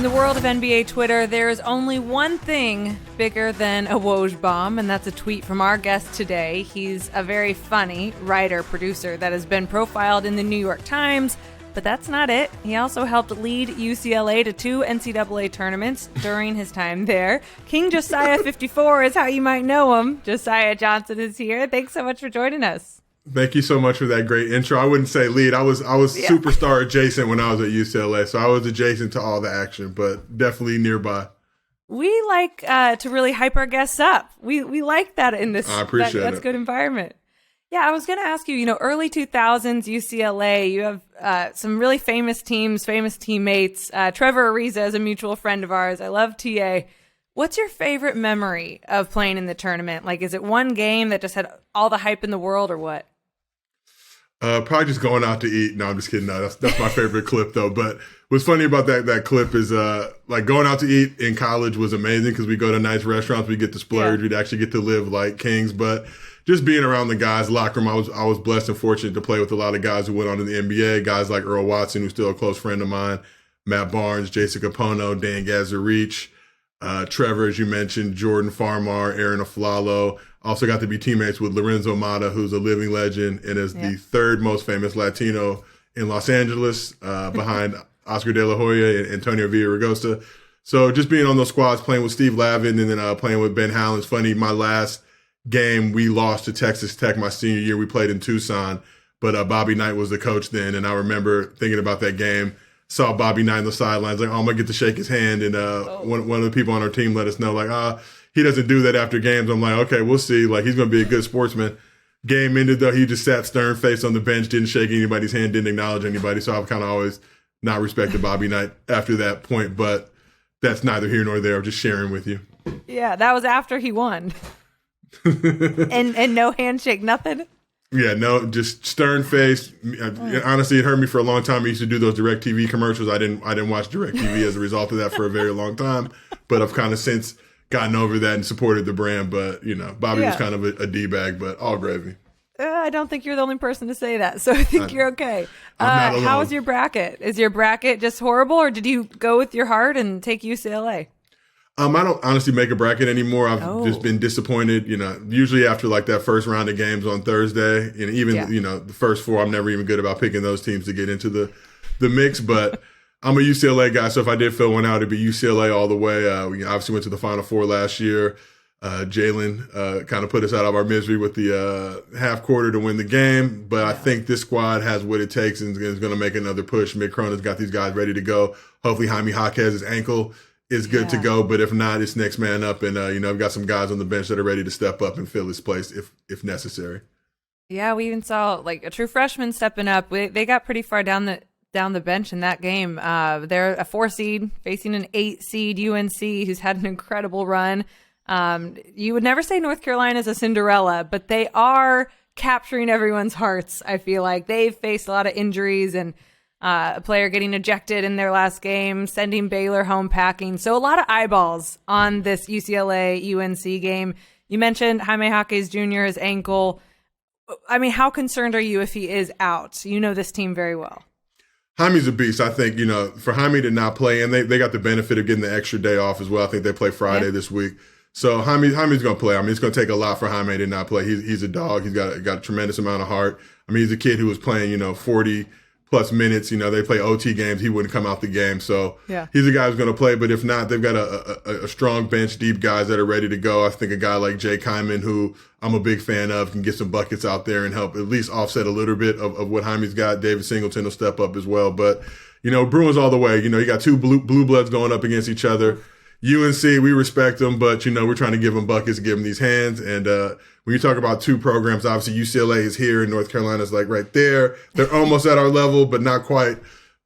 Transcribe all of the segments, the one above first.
In the world of NBA Twitter, there is only one thing bigger than a Woj bomb, and that's a tweet from our guest today. He's a very funny writer, producer that has been profiled in the New York Times, but that's not it. He also helped lead UCLA to 2 NCAA tournaments during his time there. King Josiah 54 is how you might know him. Josiah Johnson is here. Thanks so much for joining us. Thank you so much for that great intro. I wouldn't say lead. I was superstar adjacent when I was at UCLA, so I was adjacent to all the action, but definitely nearby. We like to really hype our guests up. We like that in this. I appreciate that's it. Good environment. Yeah, I was going to ask you, early 2000s UCLA, you have some really famous teams, famous teammates. Trevor Ariza is a mutual friend of ours. I love TA. What's your favorite memory of playing in the tournament? Like, is it one game that just had all the hype in the world or what? Probably just going out to eat. No, I'm just kidding. No, that's my favorite clip though. But what's funny about that clip is like going out to eat in college was amazing because we go to nice restaurants, we get to splurge, we'd actually get to live like kings. But just being around the guys' locker room, I was blessed and fortunate to play with a lot of guys who went on to the NBA. Guys like Earl Watson, who's still a close friend of mine, Matt Barnes, Jason Capono, Dan Gazarich, Trevor, as you mentioned, Jordan Farmar, Aaron Aflalo. Also got to be teammates with Lorenzo Mata, who's a living legend and is the third most famous Latino in Los Angeles, behind Oscar De La Hoya and Antonio Villaraigosa. So just being on those squads, playing with Steve Lavin and then playing with Ben Howland. It's funny, my last game, we lost to Texas Tech my senior year. We played in Tucson, but Bobby Knight was the coach then. And I remember thinking about that game, saw Bobby Knight on the sidelines, like, oh, I'm going to get to shake his hand. And one of the people on our team let us know, like, he doesn't do that after games. I'm like, okay, we'll see. Like, he's going to be a good sportsman. Game ended, though. He just sat stern-faced on the bench, didn't shake anybody's hand, didn't acknowledge anybody. So I've kind of always not respected Bobby Knight after that point. But that's neither here nor there. I'm just sharing with you. Yeah, that was after he won. and no handshake, nothing? Yeah, no, just stern-faced. Honestly, it hurt me for a long time. I used to do those DirecTV commercials. I didn't watch DirecTV as a result of that for a very long time. But I've kind of since gotten over that and supported the brand. But, Bobby was kind of a D-bag, but all gravy. I don't think you're the only person to say that, so I think you're okay. I'm not alone. How is your bracket? Is your bracket just horrible, or did you go with your heart and take UCLA? I don't honestly make a bracket anymore. I've just been disappointed, usually after like that first round of games on Thursday, and even, the first four, I'm never even good about picking those teams to get into the mix, but I'm a UCLA guy, so if I did fill one out, it'd be UCLA all the way. We obviously went to the Final Four last year. Jalen kind of put us out of our misery with the half quarter to win the game, but I think this squad has what it takes and is going to make another push. Mick Cronin's got these guys ready to go. Hopefully Jaime Jaquez's ankle is good to go, but if not, it's next man up. And, I've got some guys on the bench that are ready to step up and fill his place if necessary. Yeah, we even saw like a true freshman stepping up. They got pretty far down the bench in that game. They're a 4 seed facing an 8 seed UNC who's had an incredible run. You would never say North Carolina is a Cinderella, but they are capturing everyone's hearts. I feel like they've faced a lot of injuries and a player getting ejected in their last game, sending Baylor home packing. So a lot of eyeballs on this UCLA UNC game. You mentioned Jaime Jaquez Jr., his ankle. I mean, how concerned are you if he is out? You know this team very well. Jaime's a beast. I think, for Jaime to not play, and they got the benefit of getting the extra day off as well. I think they play Friday this week. So Jaime's going to play. I mean, it's going to take a lot for Jaime to not play. He's a dog. He's got a tremendous amount of heart. I mean, he's a kid who was playing, 40 plus minutes. They play OT games. He wouldn't come out the game. So he's a guy who's going to play. But if not, they've got a strong bench, deep guys that are ready to go. I think a guy like Jay Kyman, who I'm a big fan of, can get some buckets out there and help at least offset a little bit of what Jaime's got. David Singleton will step up as well. But, Bruins all the way. You got two blue bloods going up against each other. UNC, we respect them, but, we're trying to give them buckets, give them these hands. And when you talk about two programs, obviously UCLA is here and North Carolina's like right there. They're almost at our level, but not quite.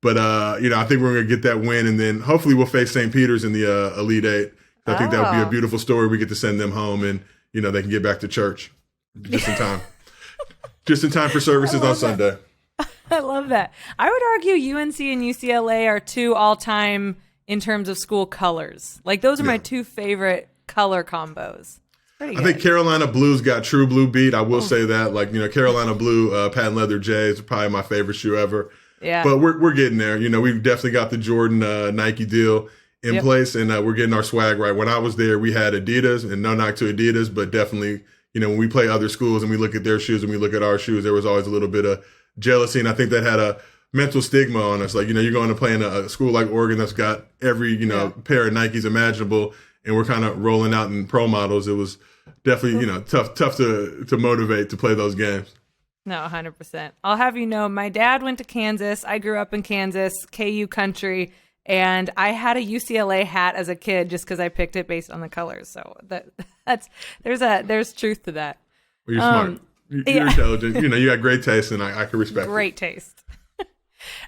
But, I think we're going to get that win. And then hopefully we'll face St. Peter's in the Elite Eight. I think that would be a beautiful story. We get to send them home and, they can get back to church just in time. Just in time for services on Sunday. I love that. I would argue UNC and UCLA are two all-time in terms of school colors. Like, those are my two favorite color combos. I think Carolina Blues got true blue beat. I will say that. Like, Carolina Blue patent leather J's are probably my favorite shoe ever. Yeah. But we're getting there. We've definitely got the Jordan Nike deal in place, and we're getting our swag right. When I was there, we had Adidas, and no knock to Adidas, but definitely, when we play other schools and we look at their shoes and we look at our shoes, there was always a little bit of jealousy, and I think that had a mental stigma on us. Like, you're going to play in a school like Oregon that's got every, pair of Nikes imaginable, and we're kind of rolling out in pro models. It was definitely, tough to motivate to play those games. No, 100%. I'll have you know, my dad went to Kansas. I grew up in Kansas, KU country, and I had a UCLA hat as a kid just because I picked it based on the colors. So there's truth to that. Well, you're smart. You're intelligent. You got great taste, and I can respect it. Great taste.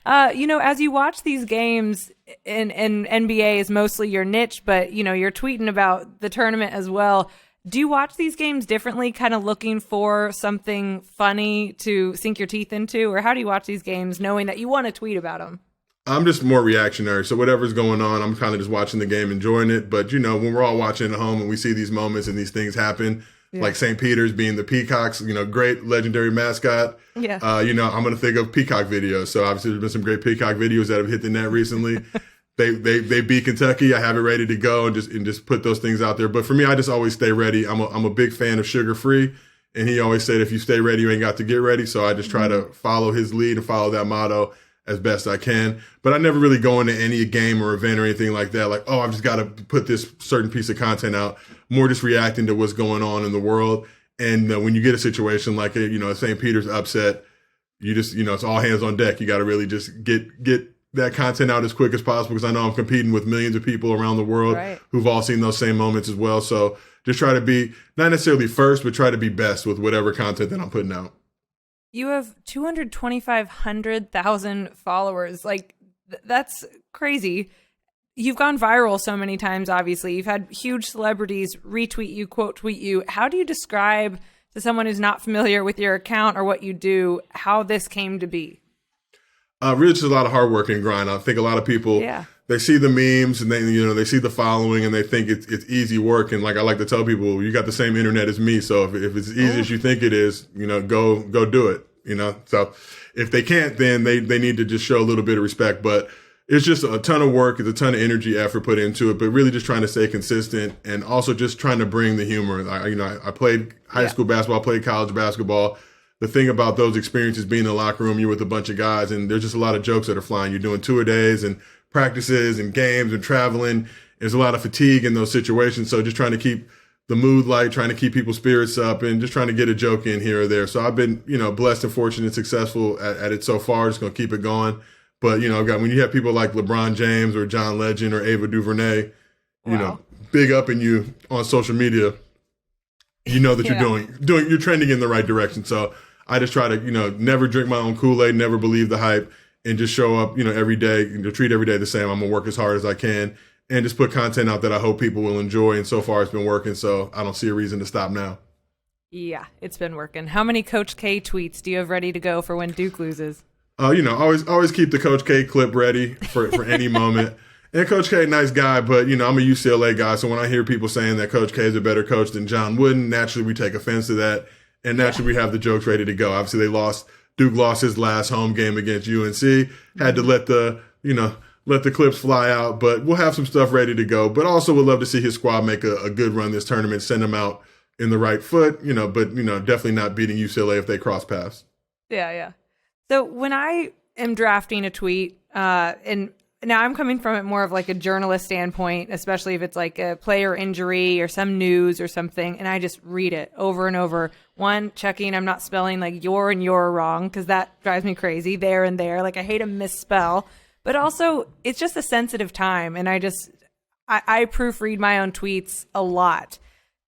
As you watch these games, and NBA is mostly your niche, but, you're tweeting about the tournament as well. Do you watch these games differently, kind of looking for something funny to sink your teeth into? Or how do you watch these games knowing that you want to tweet about them? I'm just more reactionary. So whatever's going on, I'm kind of just watching the game, enjoying it. But, when we're all watching at home and we see these moments and these things happen, like St. Peter's being the Peacocks, great legendary mascot. Yeah. I'm going to think of Peacock videos. So obviously there's been some great Peacock videos that have hit the net recently. They beat Kentucky. I have it ready to go and just put those things out there. But for me, I just always stay ready. I'm a big fan of Sugar Free, and he always said, if you stay ready, you ain't got to get ready. So I just try to follow his lead and follow that motto as best I can. But I never really go into any game or event or anything like that. Like, I've just got to put this certain piece of content out. More just reacting to what's going on in the world. And when you get a situation like St. Peter's upset, you just it's all hands on deck. You got to really just get that content out as quick as possible, because I know I'm competing with millions of people around the world who've all seen those same moments as well. So just try to be not necessarily first, but try to be best with whatever content that I'm putting out. You have 225,000 followers. Like, that's crazy. You've gone viral so many times, obviously. You've had huge celebrities retweet you, quote tweet you. How do you describe to someone who's not familiar with your account or what you do, how this came to be? Really just a lot of hard work and grind. I think a lot of people, they see the memes and they see the following and they think it's easy work. And like I like to tell people, you got the same internet as me. So if it's as easy as you think it is, go do it. So if they can't, then they need to just show a little bit of respect. But it's just a ton of work. It's a ton of energy, effort put into it, but really just trying to stay consistent and also just trying to bring the humor. I played high school basketball, played college basketball. The thing about those experiences being in the locker room, you're with a bunch of guys and there's just a lot of jokes that are flying. You're doing tour days and practices and games and traveling. There's a lot of fatigue in those situations. So just trying to keep the mood light, trying to keep people's spirits up and just trying to get a joke in here or there. So I've been, blessed and fortunate and successful at it so far. Just going to keep it going. But, when you have people like LeBron James or John Legend or Ava DuVernay, big up in you on social media, that you're trending in the right direction. So I just try to, never drink my own Kool-Aid, never believe the hype, and just show up, every day, treat every day the same. I'm going to work as hard as I can and just put content out that I hope people will enjoy. And so far it's been working. So I don't see a reason to stop now. Yeah, it's been working. How many Coach K tweets do you have ready to go for when Duke loses? Always keep the Coach K clip ready for any moment. And Coach K, nice guy, but, I'm a UCLA guy. So when I hear people saying that Coach K is a better coach than John Wooden, naturally we take offense to that. And naturally we have the jokes ready to go. Obviously Duke lost his last home game against UNC, had to let the clips fly out, but we'll have some stuff ready to go. But also would love to see his squad make a good run this tournament, send them out in the right foot, but definitely not beating UCLA if they cross paths. Yeah. So when I am drafting a tweet, and now I'm coming from it more of like a journalist standpoint, especially if it's like a player injury or some news or something, and I just read it over and over. One, checking I'm not spelling like your and your wrong, because that drives me crazy. There and there. Like I hate a misspell. But also, it's just a sensitive time, and I proofread my own tweets a lot.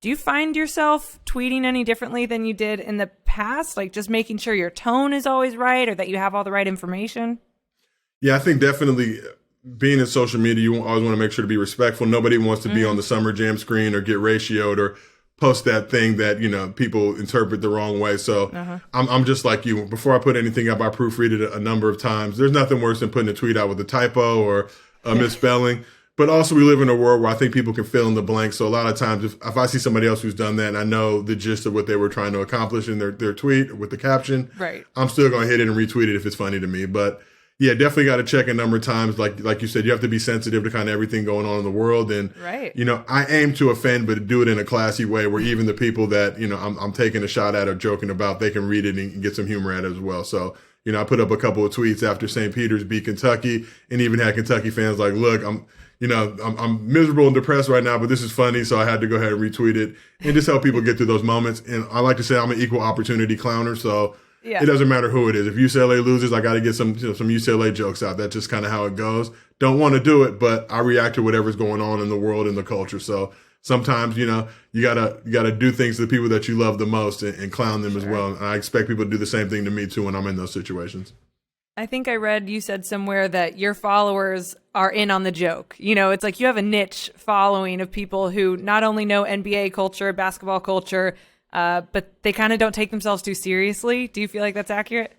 Do you find yourself tweeting any differently than you did in the past? Like just making sure your tone is always right or that you have all the right information? Yeah, I think definitely being in social media, you always want to make sure to be respectful. Nobody wants to be on the Summer Jam screen or get ratioed or post that thing that, people interpret the wrong way. So I'm just like you. Before I put anything up, I proofread it a number of times. There's nothing worse than putting a tweet out with a typo or a misspelling. But also we live in a world where I think people can fill in the blanks. So a lot of times if I see somebody else who's done that and I know the gist of what they were trying to accomplish in their tweet with the caption, right, I'm still going to hit it and retweet it if it's funny to me. But Yeah, definitely got to check a number of times. Like you said, you have to be sensitive to kind of everything going on in the world. And, right. I aim to offend, but do it in a classy way where even the people that, I'm taking a shot at or joking about, they can read it and get some humor at it as well. So, I put up a couple of tweets after St. Peter's beat Kentucky and even had Kentucky fans like, look, I'm miserable and depressed right now, but this is funny. So I had to go ahead and retweet it and just help people get through those moments. And I like to say I'm an equal opportunity clowner. So it doesn't matter who it is. If UCLA loses, I got to get some UCLA jokes out. That's just kind of how it goes. Don't want to do it, but I react to whatever's going on in the world and the culture. So sometimes, you gotta do things to the people that you love the most and clown them as well. And I expect people to do the same thing to me too when I'm in those situations. I think I read you said somewhere that your followers are in on the joke. It's like you have a niche following of people who not only know NBA culture, basketball culture, but they kind of don't take themselves too seriously. Do you feel like that's accurate?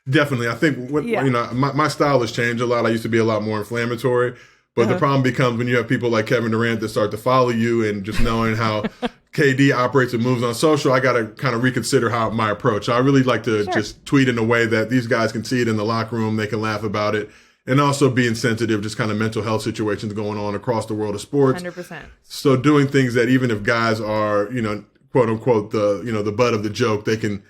Definitely. I think my style has changed a lot. I used to be a lot more inflammatory, but the problem becomes when you have people like Kevin Durant that start to follow you, and just knowing how KD operates and moves on social, I got to kind of reconsider my approach. So I really like to just tweet in a way that these guys can see it in the locker room, they can laugh about it, and also being sensitive, just kind of mental health situations going on across the world of sports. 100%. So doing things that even if guys are, quote unquote, the butt of the joke, they can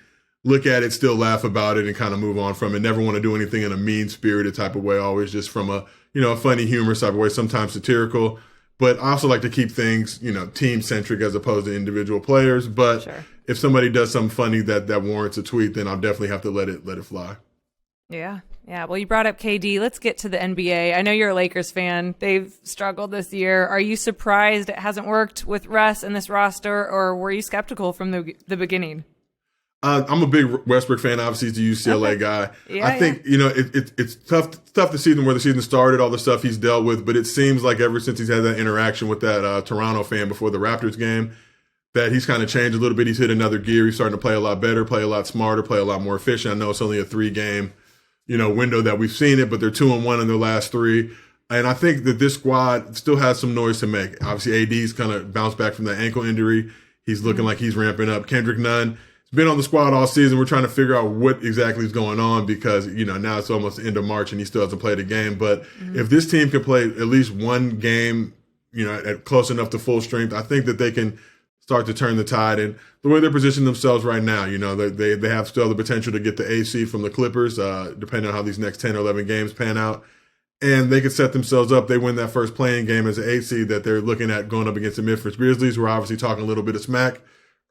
look at it, still laugh about it, and kind of move on from it. Never want to do anything in a mean-spirited type of way, always just from a funny, humorous type of way, sometimes satirical. But I also like to keep things, team-centric as opposed to individual players. But if somebody does something funny that warrants a tweet, then I'll definitely have to let it fly. Yeah. Well, you brought up KD. Let's get to the NBA. I know you're a Lakers fan. They've struggled this year. Are you surprised it hasn't worked with Russ and this roster, or were you skeptical from the beginning? I'm a big Westbrook fan. Obviously, he's the UCLA guy. I think, it's tough to see where the season started, all the stuff he's dealt with, but it seems like ever since he's had that interaction with that Toronto fan before the Raptors game, that he's kind of changed a little bit. He's hit another gear. He's starting to play a lot better, play a lot smarter, play a lot more efficient. I know it's only a 3-game, window that we've seen it, but they're 2-1 in their last 3. And I think that this squad still has some noise to make. Obviously, AD's kind of bounced back from that ankle injury. He's looking like he's ramping up. Kendrick Nunn been on the squad all season. We're trying to figure out what exactly is going on because, now it's almost the end of March and he still hasn't played a game. But if this team can play at least one game, at close enough to full strength, I think that they can start to turn the tide. And the way they're positioning themselves right now, they have still the potential to get the AC from the Clippers, depending on how these next 10 or 11 games pan out. And they could set themselves up. They win that first playing game as an 8 seed that they're looking at going up against the Memphis Grizzlies, who are obviously talking a little bit of smack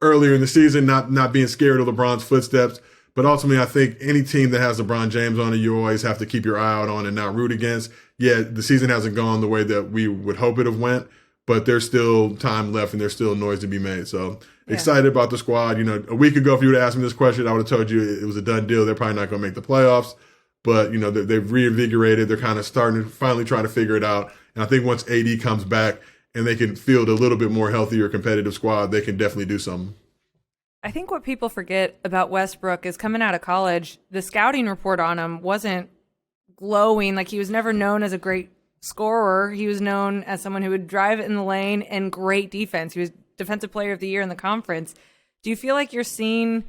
earlier in the season, not being scared of LeBron's footsteps. But ultimately, I think any team that has LeBron James on it, you always have to keep your eye out on and not root against. Yeah, the season hasn't gone the way that we would hope it have went, but there's still time left and there's still noise to be made. So excited about the squad. A week ago, if you would have asked me this question, I would have told you it was a done deal. They're probably not going to make the playoffs. But, they've reinvigorated. They're kind of starting to finally try to figure it out. And I think once AD comes back, and they can field a little bit more healthier competitive squad, they can definitely do something. I think what people forget about Westbrook is coming out of college, the scouting report on him wasn't glowing. Like, he was never known as a great scorer. He was known as someone who would drive it in the lane and great defense. He was Defensive Player of the Year in the conference. Do you feel like you're seeing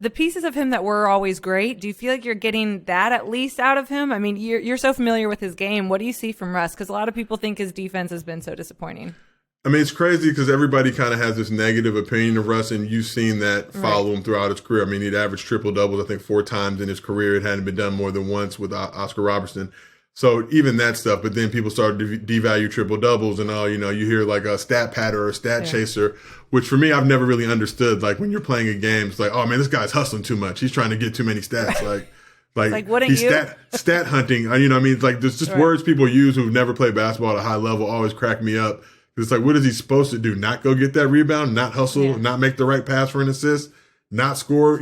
the pieces of him that were always great? Do you feel like you're getting that at least out of him? I mean, you're so familiar with his game. What do you see from Russ? Because a lot of people think his defense has been so disappointing. I mean, it's crazy because everybody kind of has this negative opinion of Russ, and you've seen that follow him throughout his career. I mean, he'd averaged triple-doubles, I think, 4 times in his career. It hadn't been done more than once with Oscar Robertson. So even that stuff, but then people started to devalue triple-doubles and you hear like a stat patter or a stat chaser, which for me, I've never really understood. Like when you're playing a game, it's like, oh man, this guy's hustling too much. He's trying to get too many stats. Like wouldn't he's you? stat hunting. Like there's just words people use who've never played basketball at a high level always crack me up. It's like, what is he supposed to do? Not go get that rebound, not hustle, not make the right pass for an assist, not score,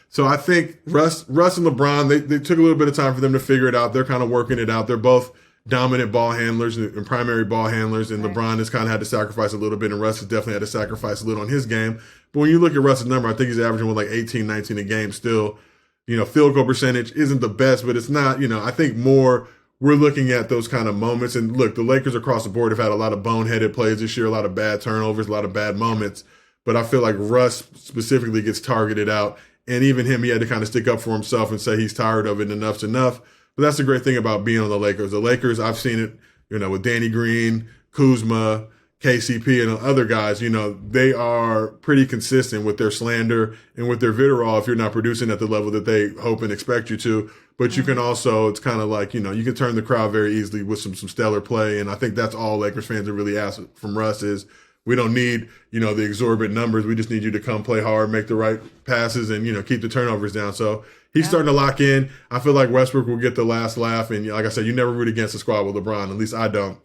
So I think Russ and LeBron, they took a little bit of time for them to figure it out. They're kind of working it out. They're both dominant ball handlers and primary ball handlers, and LeBron has kind of had to sacrifice a little bit, and Russ has definitely had to sacrifice a little on his game. But when you look at Russ's number, I think he's averaging with like 18, 19 a game still. Field goal percentage isn't the best, but it's not, I think more we're looking at those kind of moments. And look, the Lakers across the board have had a lot of boneheaded plays this year, a lot of bad turnovers, a lot of bad moments. But I feel like Russ specifically gets targeted out. And even him, he had to kind of stick up for himself and say he's tired of it and enough's enough. But that's the great thing about being on the Lakers. The Lakers, I've seen it, with Danny Green, Kuzma, KCP, and other guys, they are pretty consistent with their slander and with their vitriol if you're not producing at the level that they hope and expect you to. But you can also, it's kind of like, you can turn the crowd very easily with some stellar play. And I think that's all Lakers fans are really asked from Russ is we don't need, the exorbitant numbers. We just need you to come play hard, make the right passes, and, keep the turnovers down. So he's starting to lock in. I feel like Westbrook will get the last laugh. And like I said, you never root against a squad with LeBron. At least I don't.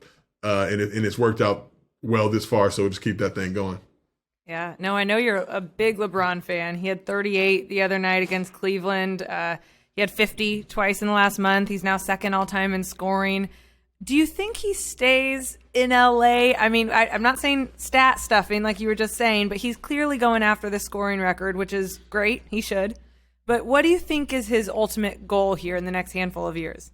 And it's worked out well this far. So we'll just keep that thing going. Yeah. No, I know you're a big LeBron fan. He had 38 the other night against Cleveland. He had 50 twice in the last month. He's now second all-time in scoring. Do you think he stays in LA? I mean, I'm not saying stat stuffing like you were just saying, but he's clearly going after the scoring record, which is great. He should. But what do you think is his ultimate goal here in the next handful of years?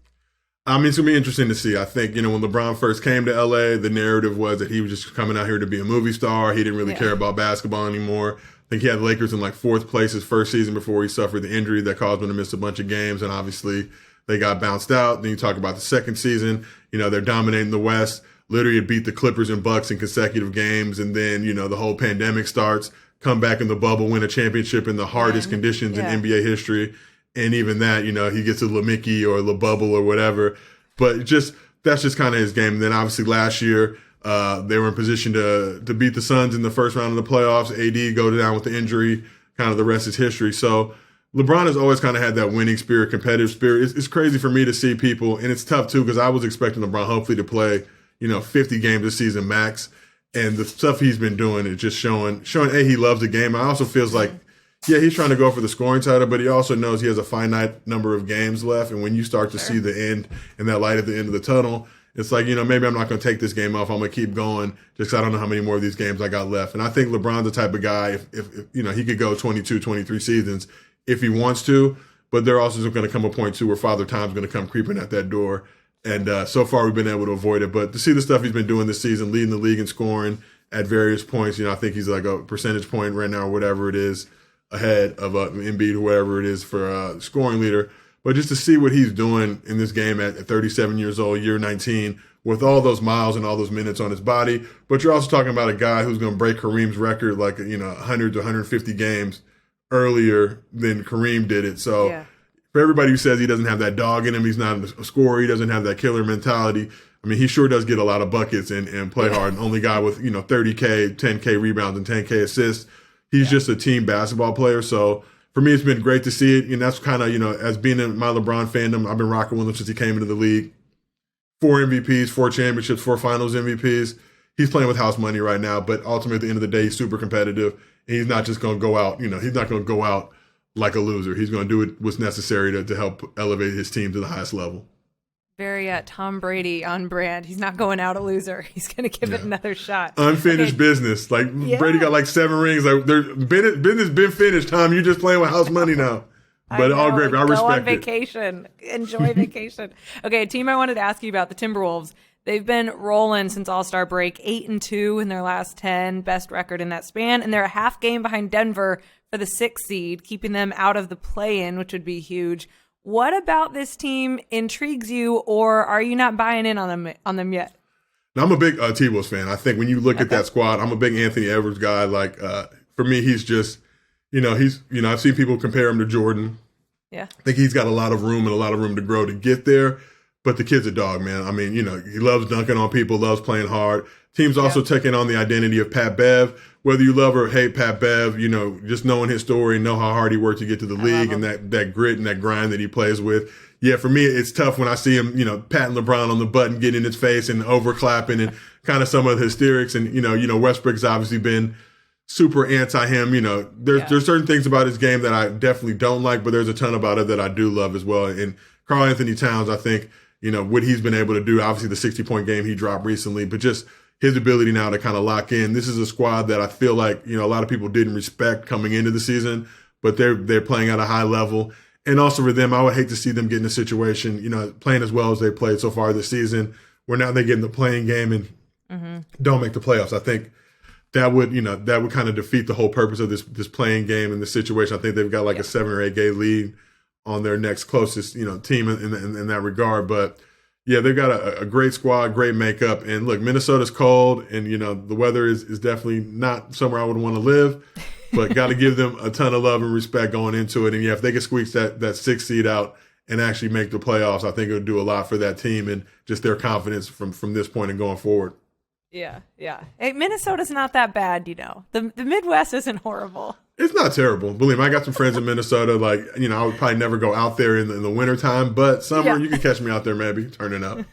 I mean, it's going to be interesting to see. I think, when LeBron first came to LA, the narrative was that he was just coming out here to be a movie star. He didn't really care about basketball anymore. I think he had the Lakers in fourth place his first season before he suffered the injury that caused him to miss a bunch of games. And obviously they got bounced out. Then you talk about the second season, they're dominating the West, literally beat the Clippers and Bucks in consecutive games. And then, the whole pandemic starts, come back in the bubble, win a championship in the hardest conditions in NBA history. And even that, he gets a LeMickey or LeBubble or whatever. But that's just kind of his game. And then obviously last year, they were in position to beat the Suns in the first round of the playoffs. AD go down with the injury, kind of the rest is history. So LeBron has always kind of had that winning spirit, competitive spirit. It's crazy for me to see people, and it's tough too because I was expecting LeBron hopefully to play, 50 games this season max. And the stuff he's been doing is just showing, he loves the game. I also feels like, he's trying to go for the scoring title, but he also knows he has a finite number of games left. And when you start to see the end and that light at the end of the tunnel, it's like, maybe I'm not going to take this game off. I'm going to keep going just 'cause I don't know how many more of these games I got left. And I think LeBron's the type of guy, if he could go 22, 23 seasons if he wants to, but there also is going to come a point too where Father Time's going to come creeping at that door. And so far we've been able to avoid it. But to see the stuff he's been doing this season, leading the league in scoring at various points, I think he's like a percentage point right now or whatever it is ahead of Embiid or whatever it is for scoring leader. But just to see what he's doing in this game at 37 years old, year 19, with all those miles and all those minutes on his body. But you're also talking about a guy who's going to break Kareem's record 100 to 150 games earlier than Kareem did it. So for everybody who says he doesn't have that dog in him, he's not a scorer, he doesn't have that killer mentality. I mean, he sure does get a lot of buckets and play hard. And only guy with, 30K, 10K rebounds and 10K assists. He's just a team basketball player. So for me, it's been great to see it. And that's kind of, as being in my LeBron fandom, I've been rocking with him since he came into the league. 4 MVPs, 4 championships, 4 finals MVPs. He's playing with house money right now, but ultimately at the end of the day, he's super competitive. And he's not just going to go out, he's not going to go out like a loser. He's going to do what's necessary to help elevate his team to the highest level. Very Tom Brady on brand. He's not going out a loser. He's going to give it another shot. Unfinished business. Brady got 7 rings. Business been finished, Tom. You're just playing with house money now. But all great. I respect it. Go on vacation. Enjoy vacation. Okay, a team I wanted to ask you about, the Timberwolves. They've been rolling since All-Star break, 8-2 in their last 10, best record in that span, and they're a half game behind Denver for the 6th seed, keeping them out of the play-in, which would be huge. What about this team intrigues you, or are you not buying in on them yet? Now, I'm a big T-Wolves fan. I think when you look at that squad, I'm a big Anthony Edwards guy. For me, he's just, I've seen people compare him to Jordan. Yeah. I think he's got a lot of room and a lot of room to grow to get there. But the kid's a dog, man. I mean, he loves dunking on people, loves playing hard. Team's also taking on the identity of Pat Bev. Whether you love or hate Pat Bev, just knowing his story, know how hard he worked to get to the league and that grit and that grind that he plays with. Yeah, for me, it's tough when I see him, patting LeBron on the butt and getting in his face and overclapping and kind of some of the hysterics. And, Westbrook's obviously been super anti him. There's certain things about his game that I definitely don't like, but there's a ton about it that I do love as well. And Karl Anthony Towns, I think, what he's been able to do, obviously the 60-point game he dropped recently, but just his ability now to kind of lock in. This is a squad that I feel like, a lot of people didn't respect coming into the season, but they're playing at a high level. And also for them, I would hate to see them get in a situation, playing as well as they played so far this season, where now they get in the playing game and don't make the playoffs. I think that would kind of defeat the whole purpose of this playing game and the situation. I think they've got like a 7 or 8 game lead on their next closest, team in that regard. But yeah, they've got a great squad, great makeup. And look, Minnesota's cold, and the weather is definitely not somewhere I would want to live. But got to give them a ton of love and respect going into it. And yeah, if they can squeak that 6th seed out and actually make the playoffs, I think it would do a lot for that team and just their confidence from this point and going forward. Yeah. Hey, Minnesota's not that bad, The Midwest isn't horrible. It's not terrible. Believe me, I got some friends in Minnesota. Like, I would probably never go out there in the wintertime, but summer, you can catch me out there maybe, turning up.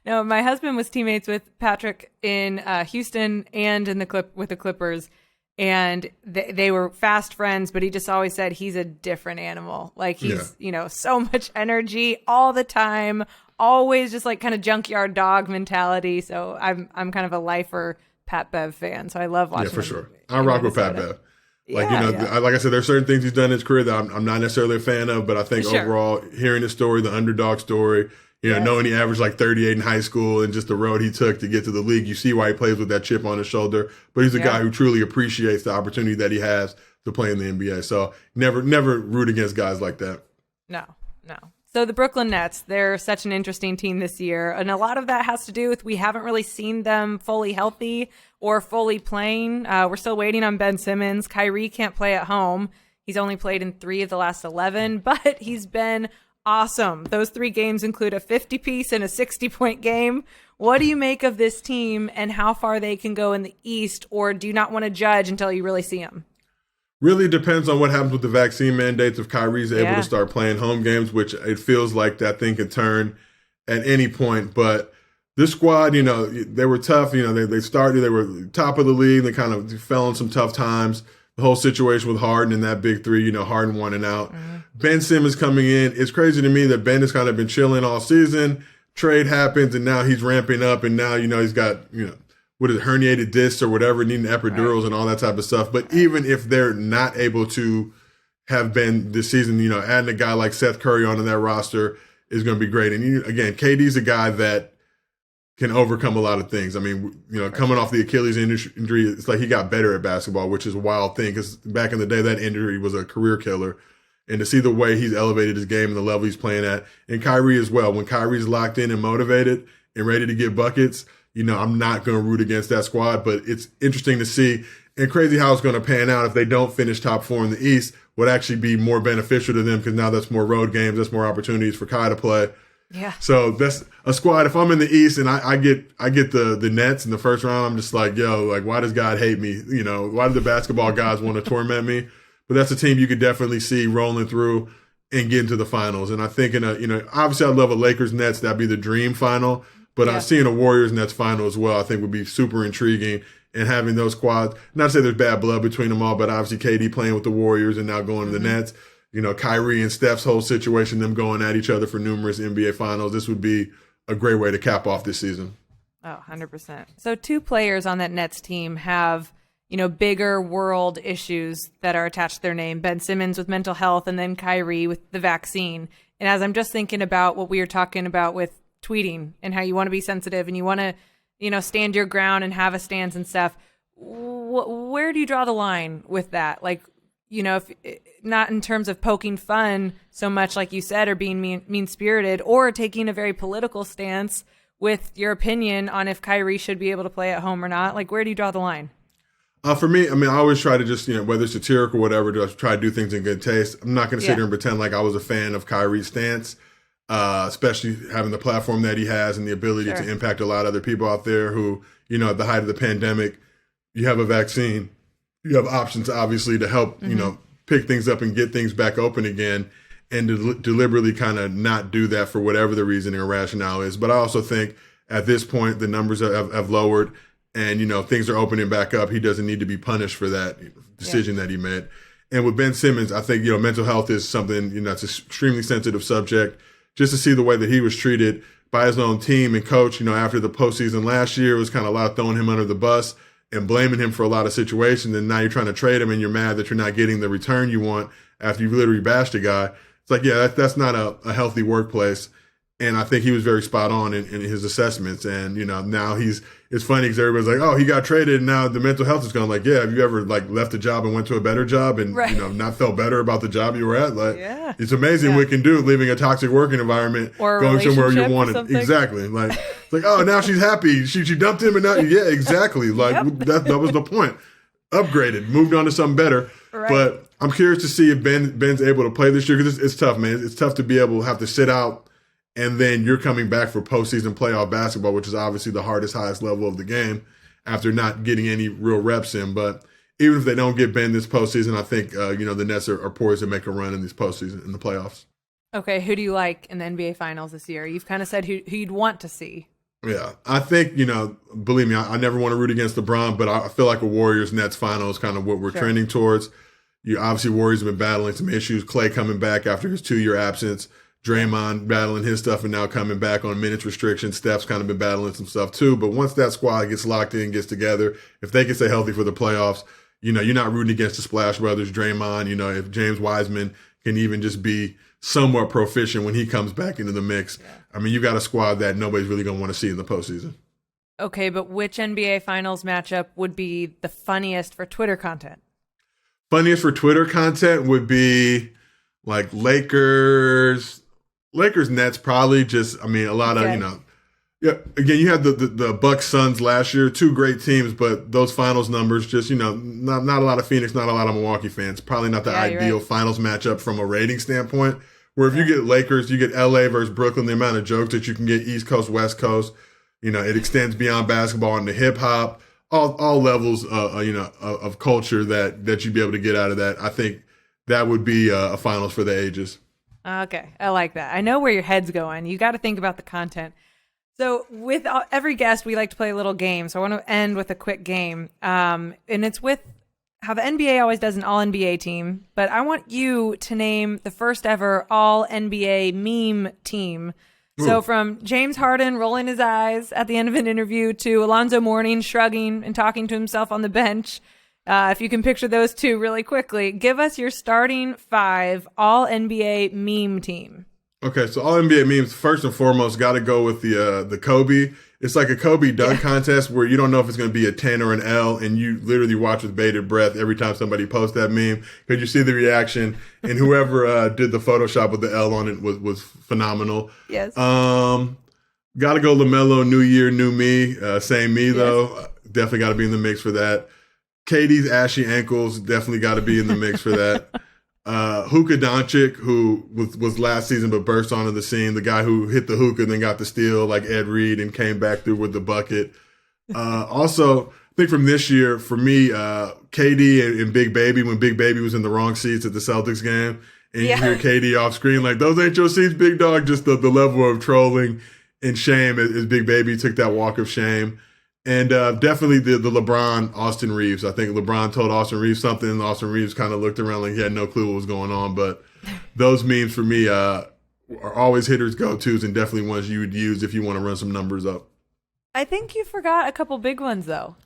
No, my husband was teammates with Patrick in Houston and with the Clippers, and they were fast friends, but he just always said he's a different animal. Like, he's, so much energy all the time, always just like kind of junkyard dog mentality. So I'm kind of a lifer Pat Bev fan, so I love watching him. Yeah, for sure. I rock with Pat Bev. Like, like I said, there's certain things he's done in his career that I'm not necessarily a fan of, but I think overall, hearing his story, the underdog story, knowing he averaged like 38 in high school and just the road he took to get to the league, you see why he plays with that chip on his shoulder. But he's a guy who truly appreciates the opportunity that he has to play in the NBA. So never root against guys like that. No. So the Brooklyn Nets, they're such an interesting team this year. And a lot of that has to do with we haven't really seen them fully healthy or fully playing. We're still waiting on Ben Simmons. Kyrie can't play at home. He's only played in 3 of the last 11, but he's been awesome. Those 3 games include a 50-piece and a 60-point game. What do you make of this team and how far they can go in the East, or do you not want to judge until you really see them? Really depends on what happens with the vaccine mandates. If Kyrie's able to start playing home games, which it feels like that thing could turn at any point. But this squad, they were tough. They were top of the league. They kind of fell in some tough times. The whole situation with Harden and that big 3, Harden wanting out. Mm-hmm. Ben Simmons coming in. It's crazy to me that Ben has kind of been chilling all season. Trade happens, and now he's ramping up, and now, he's got, herniated discs or whatever, needing epidurals and all that type of stuff. But even if they're not able to have been this season, adding a guy like Seth Curry onto that roster is going to be great. And again, KD's a guy that can overcome a lot of things. I mean, coming off the Achilles injury, it's like he got better at basketball, which is a wild thing because back in the day, that injury was a career killer. And to see the way he's elevated his game and the level he's playing at, and Kyrie as well. When Kyrie's locked in and motivated and ready to get buckets, I'm not going to root against that squad, but it's interesting to see and crazy how it's going to pan out if they don't finish top 4 in the East would actually be more beneficial to them because now that's more road games, that's more opportunities for Kai to play. Yeah. So that's a squad. If I'm in the East and I get the Nets in the first round, I'm just like, why does God hate me? Why do the basketball guys want to torment me? But that's a team you could definitely see rolling through and get into the finals. And I think obviously I'd love a Lakers Nets. That'd be the dream final. But seeing a Warriors Nets final as well, I think would be super intriguing. And having those squads, not to say there's bad blood between them all, but obviously KD playing with the Warriors and now going to the Nets. Kyrie and Steph's whole situation, them going at each other for numerous NBA finals. This would be a great way to cap off this season. Oh, 100%. So 2 players on that Nets team have, bigger world issues that are attached to their name. Ben Simmons with mental health and then Kyrie with the vaccine. And as I'm just thinking about what we were talking about with tweeting and how you want to be sensitive and you want to, stand your ground and have a stance and stuff. Where do you draw the line with that? Like, if not in terms of poking fun so much, like you said, or being mean-spirited or taking a very political stance with your opinion on if Kyrie should be able to play at home or not. Like, where do you draw the line? For me, I always try to just, whether it's satirical or whatever, just try to do things in good taste. I'm not going to sit here and pretend like I was a fan of Kyrie's stance. Especially having the platform that he has and the ability to impact a lot of other people out there who, at the height of the pandemic, you have a vaccine, you have options, obviously, to help, pick things up and get things back open again and deliberately kind of not do that for whatever the reasoning or rationale is. But I also think at this point, the numbers have lowered and, things are opening back up. He doesn't need to be punished for that decision that he made. And with Ben Simmons, I think, mental health is something, it's an extremely sensitive subject. Just to see the way that he was treated by his own team and coach, after the postseason last year, it was kind of a lot of throwing him under the bus and blaming him for a lot of situations. And now you're trying to trade him and you're mad that you're not getting the return you want after you've literally bashed a guy. It's like, that's not a healthy workplace. And I think he was very spot on in his assessments. And, now it's funny because everybody's like, oh, he got traded and now the mental health is gone. Like, yeah, have you ever left a job and went to a better job and, not felt better about the job you were at? It's amazing what we can do leaving a toxic working environment, or going somewhere you wanted. Exactly. It's like, oh, now she's happy. She dumped him and now, yeah, exactly. That was the point. Upgraded, moved on to something better. Right. But I'm curious to see if Ben's able to play this year because it's tough, man. It's tough to be able to have to sit out and then you're coming back for postseason playoff basketball, which is obviously the highest level of the game after not getting any real reps in. But even if they don't get Ben this postseason, I think, the Nets are poised to make a run in these postseason, in the playoffs. Okay, who do you like in the NBA Finals this year? You've kind of said who you'd want to see. Yeah, I think, believe me, I never want to root against LeBron, but I feel like a Warriors-Nets final is kind of what we're trending towards. Obviously, Warriors have been battling some issues. Clay coming back after his 2-year absence. Draymond battling his stuff and now coming back on minutes restriction. Steph's kind of been battling some stuff too. But once that squad gets locked in, gets together, if they can stay healthy for the playoffs, you're not rooting against the Splash Brothers, Draymond. If James Wiseman can even just be somewhat proficient when he comes back into the mix. Yeah. I mean, you got a squad that nobody's really going to want to see in the postseason. Okay, but which NBA Finals matchup would be the funniest for Twitter content? Funniest for Twitter content would be like Lakers Nets probably a lot of, again, you had the Bucks Suns last year, 2 great teams, but those finals numbers just, not a lot of Phoenix, not a lot of Milwaukee fans. Probably not the ideal finals matchup from a rating standpoint, where if you get Lakers, you get LA versus Brooklyn, the amount of jokes that you can get East Coast, West Coast, it extends beyond basketball into hip hop, all levels, of culture that you'd be able to get out of that. I think that would be a finals for the ages. Okay, I like that. I know where your head's going. You got to think about the content. So with every guest, we like to play a little game. So I want to end with a quick game. And it's with how the NBA always does an all-NBA team. But I want you to name the first ever all-NBA meme team. Ooh. So from James Harden rolling his eyes at the end of an interview to Alonzo Mourning shrugging and talking to himself on the bench. If you can picture those two really quickly, give us your starting 5 all-NBA meme team. Okay, so all-NBA memes, first and foremost, got to go with the Kobe. It's like a Kobe dunk contest where you don't know if it's going to be a 10 or an L, and you literally watch with bated breath every time somebody posts that meme because you see the reaction, and whoever did the Photoshop with the L on it was phenomenal. Yes. Got to go LaMelo, New Year, New Me. Same me, though. Definitely got to be in the mix for that. Katie's ashy ankles definitely got to be in the mix for that. Hookah Doncic, who was last season but burst onto the scene, the guy who hit the hookah and then got the steal like Ed Reed and came back through with the bucket. Also, I think from this year, for me, KD and Big Baby, when Big Baby was in the wrong seats at the Celtics game, and you hear KD off screen like, those ain't your seats, big dog, just the level of trolling and shame as Big Baby took that walk of shame. And definitely the LeBron, Austin Reeves. I think LeBron told Austin Reeves something, and Austin Reeves kind of looked around like he had no clue what was going on. But those memes for me are always hitters' go-tos and definitely ones you would use if you want to run some numbers up. I think you forgot a couple big ones, though.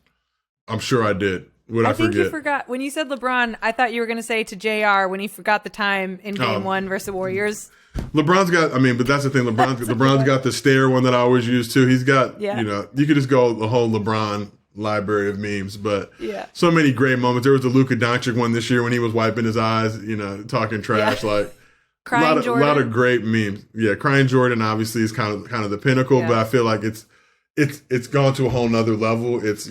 I'm sure I did. I think you forgot. When you said LeBron, I thought you were going to say to JR when he forgot the time in Game 1 versus the Warriors. LeBron's got, but that's the thing. LeBron's got the stare one that I always use too. He's got, you could just go the whole LeBron library of memes, but so many great moments. There was the Luka Doncic one this year when he was wiping his eyes, talking trash, like Crying a lot of great memes. Yeah. Crying Jordan obviously is kind of the pinnacle, but I feel like it's gone to a whole nother level. It's,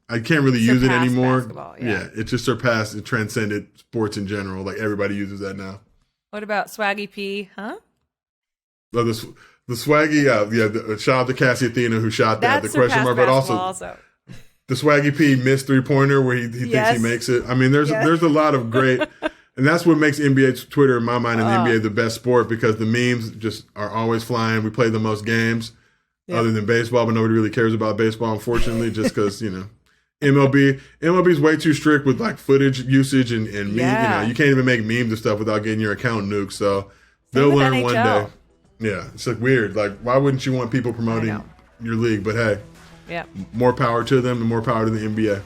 I can't really use it anymore. It just surpassed and transcended sports in general. Like everybody uses that now. What about Swaggy P? Huh? The Swaggy, shout out to Cassie Athena who shot that, the question mark, but also the Swaggy P missed 3-pointer where he thinks he makes it. There's a lot of great, and that's what makes NBA Twitter, in my mind, and the NBA the best sport, because the memes just are always flying. We play the most games other than baseball, but nobody really cares about baseball, unfortunately, just because, MLB's way too strict with like footage usage and meme. You can't even make memes and stuff without getting your account nuked. So they'll learn one day. Yeah, it's like weird. Like, why wouldn't you want people promoting your league? But hey, more power to them and more power to the NBA.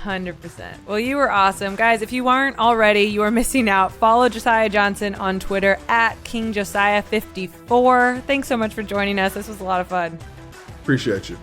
100%. Well, you were awesome. Guys, if you aren't already, you are missing out. Follow Josiah Johnson on Twitter at KingJosiah54. Thanks so much for joining us. This was a lot of fun. Appreciate you.